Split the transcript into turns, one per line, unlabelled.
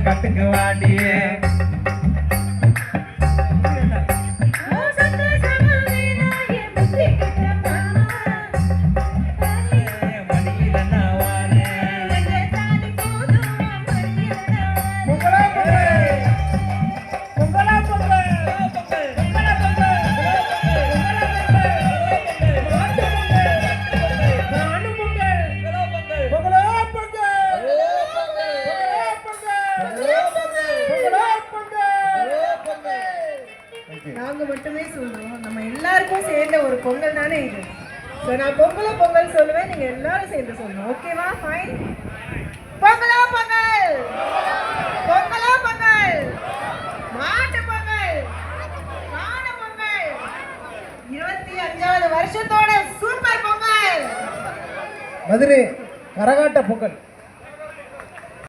காட்டுக்கு வாடியே
நாங்க மட்டுமே சொல்றோம், நம்ம எல்லாருக்கும் சேர்ந்த ஒரு பொங்கல் தானே இது. ஸோ நான் பொங்கல் சொல்லுவேன், நீங்க எல்லாரும் சேர்ந்து சொல்லணும். ஓகேவா? ஃபைன். பொங்கலோ பொங்கல், பொங்கலோ பொங்கல், மாட்டு பொங்கல், காண பொங்கல், 25வது வருஷத்தோட சூப்பர் பொங்கல்,
மதுரை கரகாட்ட பொங்கல்.